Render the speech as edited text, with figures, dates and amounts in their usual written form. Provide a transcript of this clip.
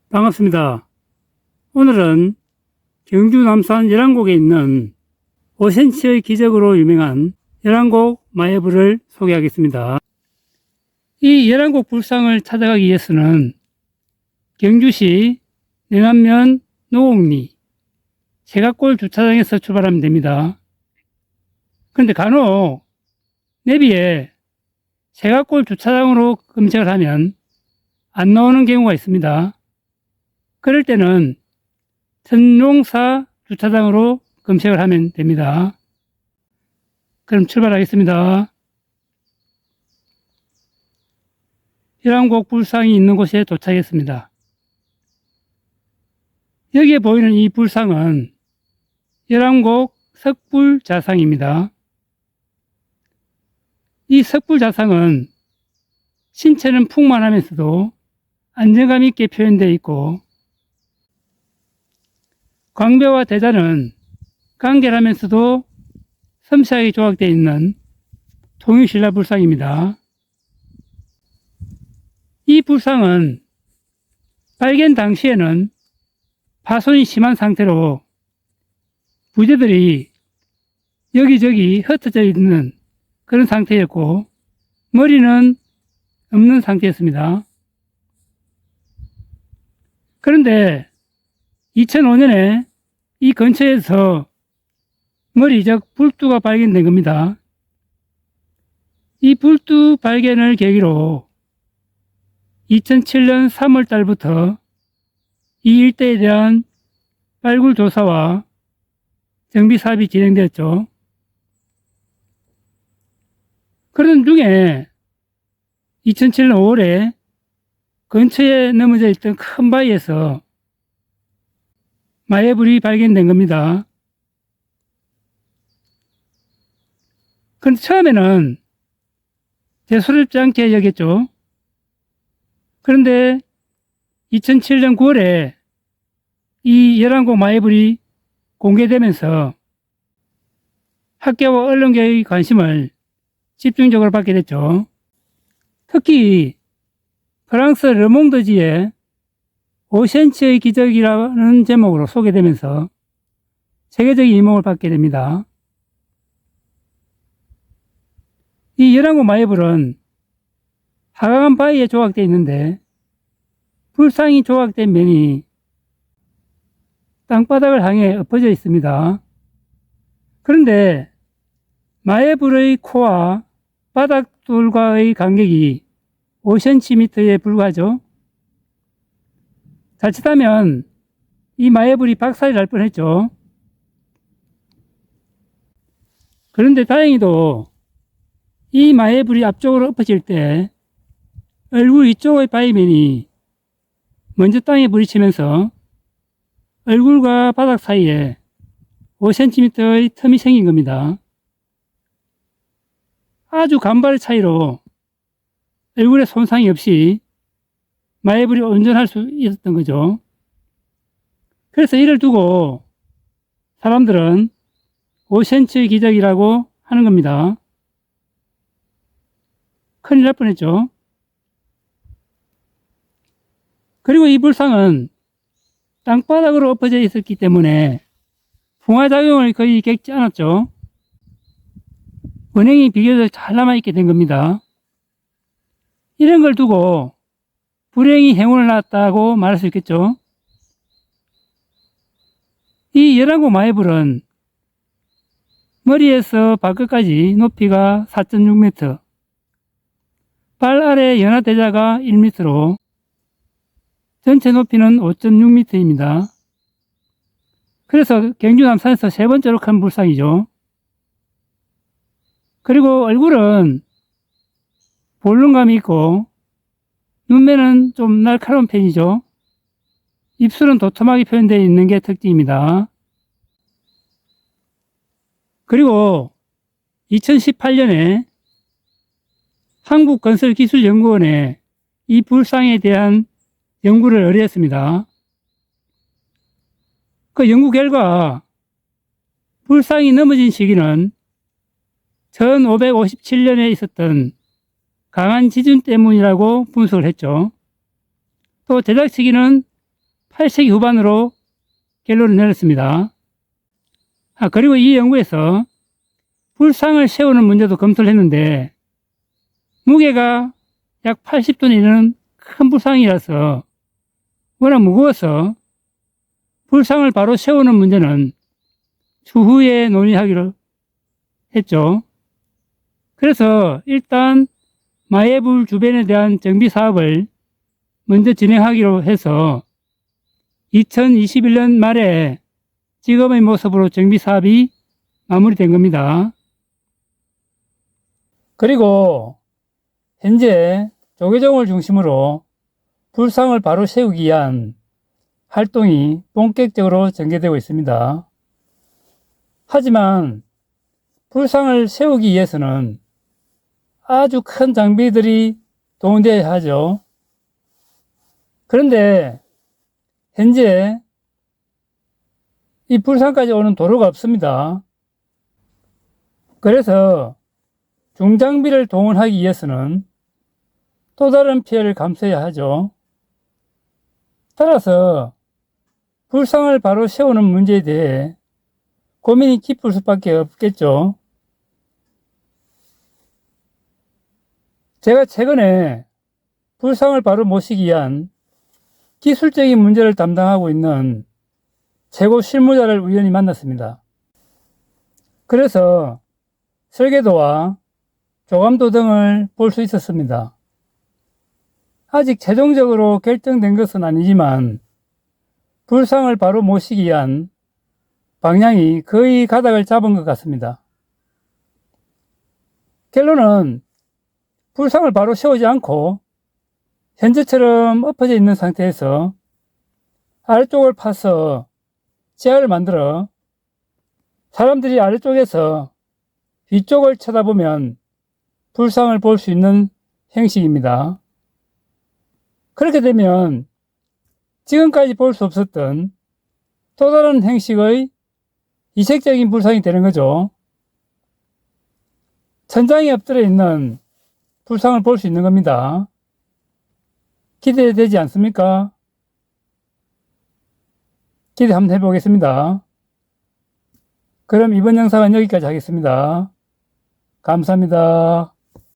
반갑습니다. 오늘은 경주 남산 열왕곡에 있는 5cm의 기적으로 유명한 열왕곡 마애불을 소개하겠습니다. 이 열왕곡 불상을 찾아가기 위해서는 경주시 내남면 노곡리 세갓골 주차장에서 출발하면 됩니다. 그런데 간혹 내비에 세갓골 주차장으로 검색을 하면 안 나오는 경우가 있습니다. 그럴 때는 전용사 주차장으로 검색을 하면 됩니다. 그럼 출발하겠습니다. 열왕곡 불상이 있는 곳에 도착했습니다. 여기에 보이는 이 불상은 열왕곡 석불자상입니다. 이 석불자상은 신체는 풍만하면서도 안정감 있게 표현되어 있고, 광배와 대자는 간결하면서도 섬세하게 조각되어 있는 통유신라 불상입니다. 이 불상은 발견 당시에는 파손이 심한 상태로 부재들이 여기저기 흩어져 있는 그런 상태였고, 머리는 없는 상태였습니다. 그런데 2005년에 이 근처에서 머리적 불두가 발견된 겁니다. 이 불두 발견을 계기로 2007년 3월 달부터 이 일대에 대한 발굴 조사와 정비 사업이 진행되었죠. 그러던 중에 2007년 5월에 근처에 넘어져 있던 큰 바위에서 마애불이 발견된 겁니다. 그런데 처음에는 대수롭지 않게 여겼죠. 그런데 2007년 9월에 이 열왕곡 마애불이 공개되면서 학계와 언론계의 관심을 집중적으로 받게 됐죠. 특히 프랑스 르몽드지의 5cm의 기적이라는 제목으로 소개되면서 세계적인 이목을 받게 됩니다. 이 열왕곡 마애불은 하강한 바위에 조각되어 있는데 불상이 조각된 면이 땅바닥을 향해 엎어져 있습니다. 그런데 마애불의 코와 바닥돌과의 간격이 5cm에 불과하죠. 자칫하면 이 마애불이 박살이 날 뻔했죠. 그런데 다행히도 이 마애불이 앞쪽으로 엎어질 때 얼굴 위쪽의 바위면이 먼저 땅에 부딪히면서 얼굴과 바닥 사이에 5cm의 틈이 생긴 겁니다. 아주 간발의 차이로 얼굴에 손상이 없이 마애불이 온전할 수 있었던 거죠. 그래서 이를 두고 사람들은 5cm의 기적이라고 하는 겁니다. 큰일 날 뻔했죠. 그리고 이 불상은 땅바닥으로 엎어져 있었기 때문에 풍화작용을 거의 겪지 않았죠. 원형이 비교적 잘 남아있게 된 겁니다. 이런 걸 두고 불행히 행운을 낳았다고 말할 수 있겠죠. 이 열왕곡 마애불은 머리에서 발끝까지 높이가 4.6m, 발 아래 연화대자가 1m로 전체 높이는 5.6m입니다. 그래서 경주 남산에서 세 번째로 큰 불상이죠. 그리고 얼굴은 볼륨감이 있고 눈매는 좀 날카로운 편이죠. 입술은 도톰하게 표현되어 있는 게 특징입니다. 그리고 2018년에 한국건설기술연구원에 이 불상에 대한 연구를 의뢰했습니다. 그 연구 결과 불상이 넘어진 시기는 1557년에 있었던 강한 지진 때문이라고 분석을 했죠. 또 제작 시기는 8세기 후반으로 결론을 내렸습니다. 그리고 이 연구에서 불상을 세우는 문제도 검토를 했는데 무게가 약 80톤이 이르는 큰 불상이라서 워낙 무거워서 불상을 바로 세우는 문제는 추후에 논의하기로 했죠. 그래서 일단 마예불 주변에 대한 정비 사업을 먼저 진행하기로 해서 2021년 말에 지금의 모습으로 정비 사업이 마무리된 겁니다. 그리고 현재 조계종을 중심으로 불상을 바로 세우기 위한 활동이 본격적으로 전개되고 있습니다. 하지만 불상을 세우기 위해서는 아주 큰 장비들이 동원되어야 하죠. 그런데 현재 이 불상까지 오는 도로가 없습니다. 그래서 중장비를 동원하기 위해서는 또 다른 피해를 감수해야 하죠. 따라서 불상을 바로 세우는 문제에 대해 고민이 깊을 수밖에 없겠죠. 제가 최근에 불상을 바로 모시기 위한 기술적인 문제를 담당하고 있는 최고 실무자를 우연히 만났습니다. 그래서 설계도와 조감도 등을 볼 수 있었습니다. 아직 최종적으로 결정된 것은 아니지만 불상을 바로 모시기 위한 방향이 거의 가닥을 잡은 것 같습니다. 결론은 불상을 바로 세우지 않고 현재처럼 엎어져 있는 상태에서 아래쪽을 파서 지하를 만들어 사람들이 아래쪽에서 위쪽을 쳐다보면 불상을 볼 수 있는 형식입니다. 그렇게 되면 지금까지 볼 수 없었던 또 다른 형식의 이색적인 불상이 되는 거죠. 천장에 엎드려 있는 불상을 볼 수 있는 겁니다. 기대되지 않습니까? 기대 한번 해보겠습니다. 그럼 이번 영상은 여기까지 하겠습니다. 감사합니다.